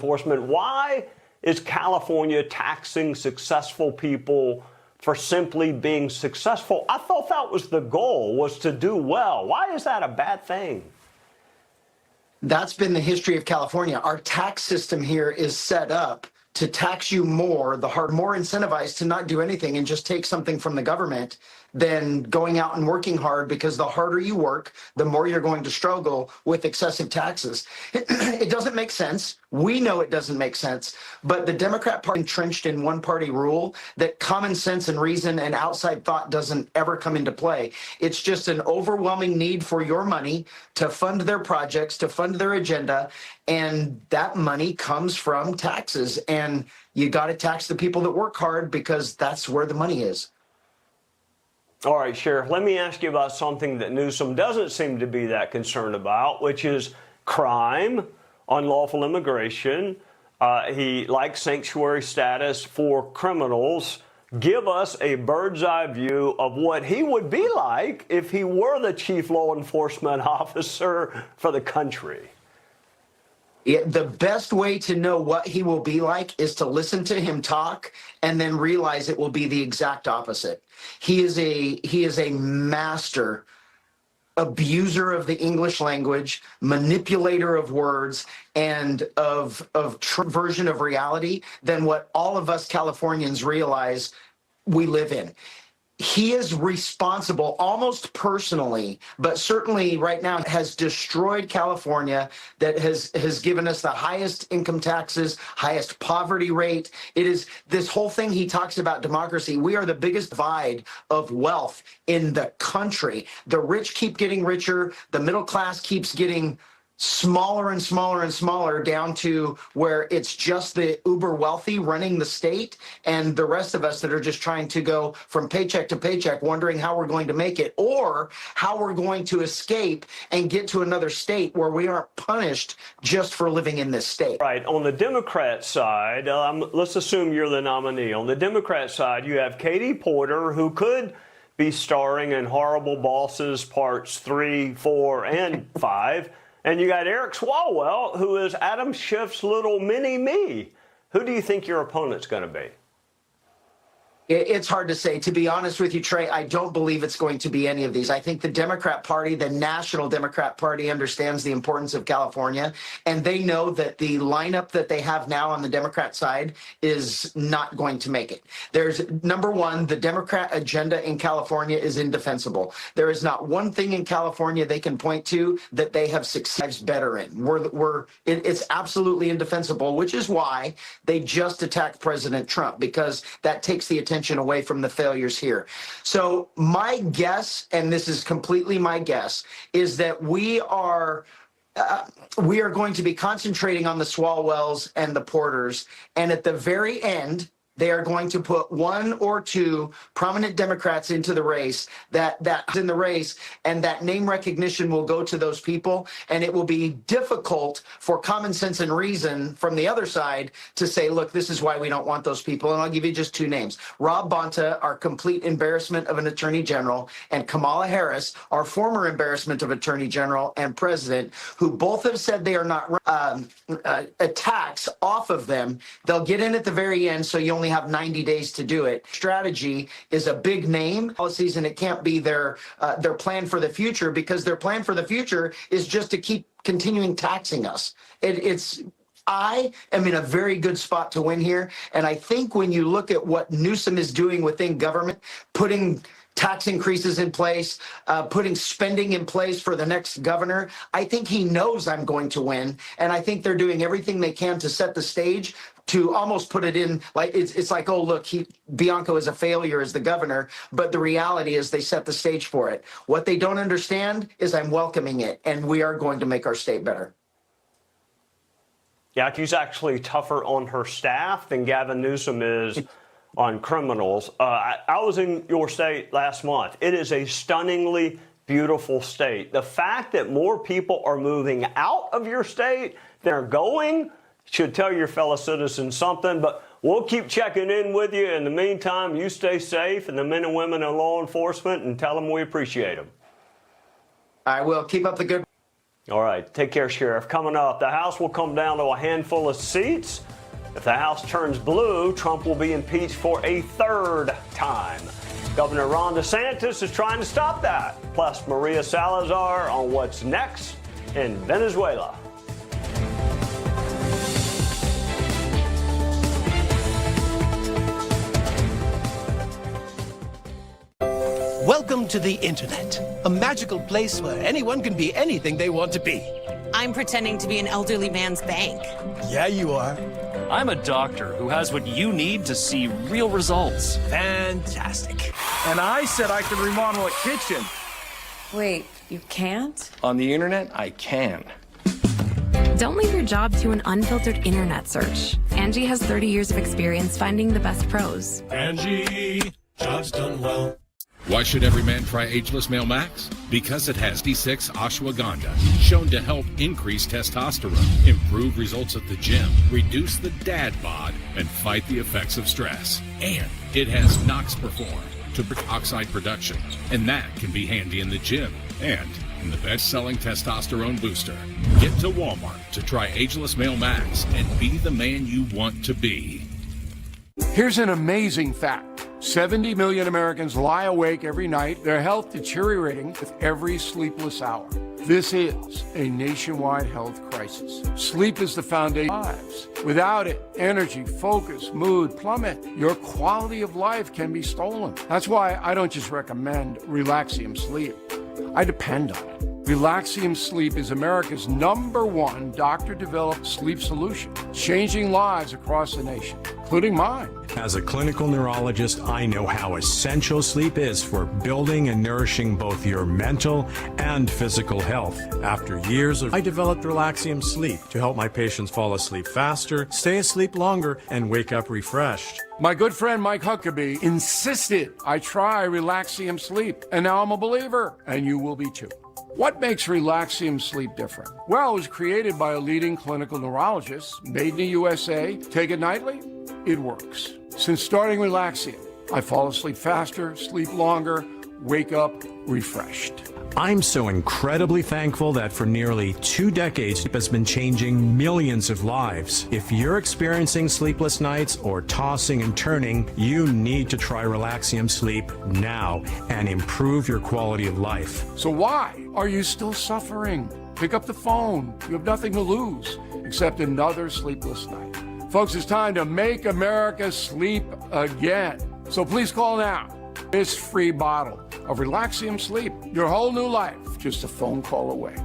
enforcement. Why is California taxing successful people for simply being successful? I thought that was the goal, was to do well. Why is that a bad thing? That's been the history of California. Our tax system here is set up to tax you more, more incentivized to not do anything and just take something from the government than going out and working hard, because the harder you work, the more you're going to struggle with excessive taxes. It doesn't make sense. We know it doesn't make sense, but the Democrat Party entrenched in one-party rule that common sense and reason and outside thought doesn't ever come into play. It's just an overwhelming need for your money to fund their projects, to fund their agenda, and that money comes from taxes. And you got to tax the people that work hard, because that's where the money is. All right, Sheriff, let me ask you about something that Newsom doesn't seem to be that concerned about, which is crime, unlawful immigration. He likes sanctuary status for criminals. Give us a bird's eye view of what he would be like if he were the chief law enforcement officer for the country. The best way to know what he will be like is to listen to him talk and then realize it will be the exact opposite. He is a master abuser of the English language, manipulator of words, and of version of reality than what all of us Californians realize we live in. He is responsible almost personally, but certainly right now has destroyed California, that has given us the highest income taxes, highest poverty rate. It is this whole thing he talks about democracy. We are the biggest divide of wealth in the country. The rich keep getting richer. The middle class keeps getting smaller and smaller and smaller, down to where it's just the uber wealthy running the state, and the rest of us that are just trying to go from paycheck to paycheck, wondering how we're going to make it, or how we're going to escape and get to another state where we aren't punished just for living in this state. Right. On the Democrat side, let's assume you're the nominee. On the Democrat side, you have Katie Porter, who could be starring in Horrible Bosses Parts 3, 4, and 5. And you got Eric Swalwell, who is Adam Schiff's little mini-me. Who do you think your opponent's going to be? It's hard to say. To be honest with you, Trey, I don't believe it's going to be any of these. I think the Democrat Party, the National Democrat Party, understands the importance of California, and they know that the lineup that they have now on the Democrat side is not going to make it. There's, number one, the Democrat agenda in California is indefensible. There is not one thing in California they can point to that they have success better in. It's absolutely indefensible, which is why they just attacked President Trump, because that takes the attention away from the failures here. So my guess, and this is completely my guess, is that we are going to be concentrating on the Swalwells and the Porters, and at the very end, they are going to put one or two prominent Democrats into the race, that's in the race, and that name recognition will go to those people, and it will be difficult for common sense and reason from the other side to say, look, this is why we don't want those people. And I'll give you just two names. Rob Bonta, our complete embarrassment of an attorney general, and Kamala Harris, our former embarrassment of attorney general and president, who both have said they are not attacks off of them. They'll get in at the very end, so you only have 90 days to do it. Strategy is a big name policies, and it can't be their plan for the future, because their plan for the future is just to keep continuing taxing us. I am in a very good spot to win here, and I think when you look at what Newsom is doing within government, putting tax increases in place, putting spending in place for the next governor, I think he knows I'm going to win, and I think they're doing everything they can to set the stage to almost put it in like it's like, oh, look, Bianco is a failure as the governor, but the reality is they set the stage for it. What they don't understand is I'm welcoming it, and we are going to make our state better. Yeah, she's actually tougher on her staff than Gavin Newsom is on criminals. I was in your state last month. It is a stunningly beautiful state. The fact that more people are moving out of your state than are going should tell your fellow citizens something, but we'll keep checking in with you. In the meantime, you stay safe, and the men and women in law enforcement, and tell them we appreciate them. I will. Keep up the good All right, take care, Sheriff. Coming up, the House will come down to a handful of seats. If the House turns blue, Trump will be impeached for a third time. Governor Ron DeSantis is trying to stop that. Plus, Maria Salazar on what's next in Venezuela. Welcome to the Internet, a magical place where anyone can be anything they want to be. I'm pretending to be an elderly man's bank. Yeah, you are. I'm a doctor who has what you need to see real results. Fantastic. And I said I could remodel a kitchen. Wait, you can't? On the internet, I can. Don't leave your job to an unfiltered internet search. Angie has 30 years of experience finding the best pros. Angie, job's done well. Why should every man try Ageless Male Max? Because it has D6 ashwagandha, shown to help increase testosterone, improve results at the gym, reduce the dad bod, and fight the effects of stress. And it has NOx Perform to break oxide production, and that can be handy in the gym and in the best-selling testosterone booster. Get to Walmart to try Ageless Male Max and be the man you want to be. Here's an amazing fact. 70 million Americans lie awake every night, their health deteriorating with every sleepless hour. This is a nationwide health crisis. Sleep is the foundation of our lives. Without it, energy, focus, mood plummet. Your quality of life can be stolen. That's why I don't just recommend Relaxium Sleep. I depend on it. Relaxium Sleep is America's #1 doctor-developed sleep solution, changing lives across the nation, including mine. As a clinical neurologist, I know how essential sleep is for building and nourishing both your mental and physical health. After years I developed Relaxium Sleep to help my patients fall asleep faster, stay asleep longer, and wake up refreshed. My good friend Mike Huckabee insisted I try Relaxium Sleep, and now I'm a believer, and you will be too. What makes Relaxium Sleep different? Well, it was created by a leading clinical neurologist, made in the USA. Take it nightly, it works. Since starting Relaxium, I fall asleep faster, sleep longer, wake up refreshed. I'm so incredibly thankful that for nearly 2 decades, sleep has been changing millions of lives. If you're experiencing sleepless nights or tossing and turning, you need to try Relaxium Sleep now and improve your quality of life. So why are you still suffering? Pick up the phone. You have nothing to lose except another sleepless night. Folks, it's time to make America sleep again. So please call now. This free bottle of Relaxium Sleep, your whole new life, just a phone call away.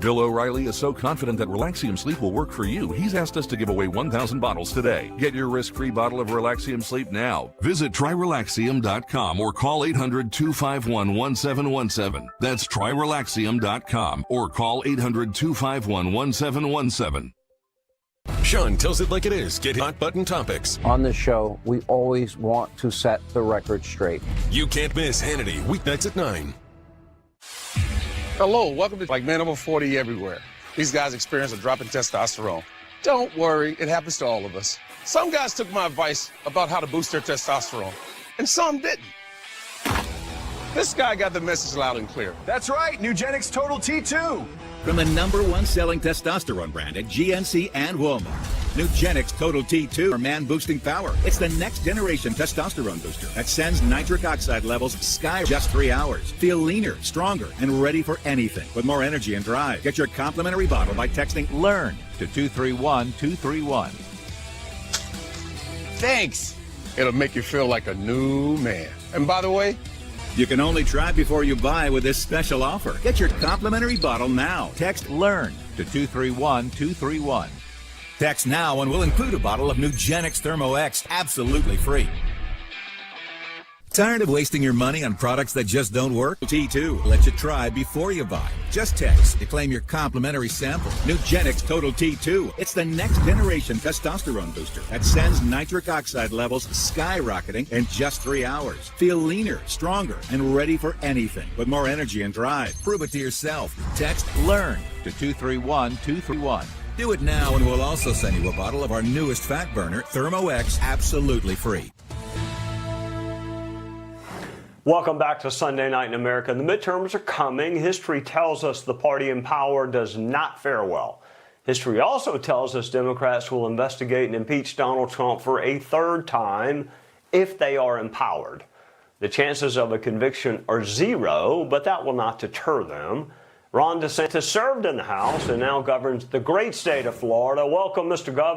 Bill O'Reilly is so confident that Relaxium Sleep will work for you, he's asked us to give away 1,000 bottles today. Get your risk-free bottle of Relaxium Sleep now. Visit TryRelaxium.com or call 800-251-1717. That's TryRelaxium.com or call 800-251-1717. Sean tells it like it is. Get hot button topics. On the show, we always want to set the record straight. You can't miss Hannity, weeknights at 9. Hello, welcome to Like Man Over 40 Everywhere. These guys experience a drop in testosterone. Don't worry, it happens to all of us. Some guys took my advice about how to boost their testosterone, and some didn't. This guy got the message loud and clear. That's right, Nugenix Total T2. From the #1 selling testosterone brand at GNC and Walmart. Nugenix Total T2 for man-boosting power. It's the next generation testosterone booster that sends nitric oxide levels sky just 3 hours. Feel leaner, stronger, and ready for anything with more energy and drive. Get your complimentary bottle by texting LEARN to 231231. Thanks. It'll make you feel like a new man. And by the way, you can only try before you buy with this special offer. Get your complimentary bottle now. Text LEARN to 231231. Text now and we'll include a bottle of Nugenix Thermo X absolutely free. Tired of wasting your money on products that just don't work? T2 lets you try before you buy. Just text to claim your complimentary sample. Nugenix Total T2. It's the next generation testosterone booster that sends nitric oxide levels skyrocketing in just 3 hours. Feel leaner, stronger, and ready for anything with more energy and drive. Prove it to yourself. Text LEARN to 231231. Do it now and we'll also send you a bottle of our newest fat burner, Thermo X, absolutely free. Welcome back to Sunday Night in America. The midterms are coming. History tells us the party in power does not fare well. History also tells us Democrats will investigate and impeach Donald Trump for a third time if they are empowered. The chances of a conviction are zero, but that will not deter them. Ron DeSantis served in the House and now governs the great state of Florida. Welcome, Mr. Governor.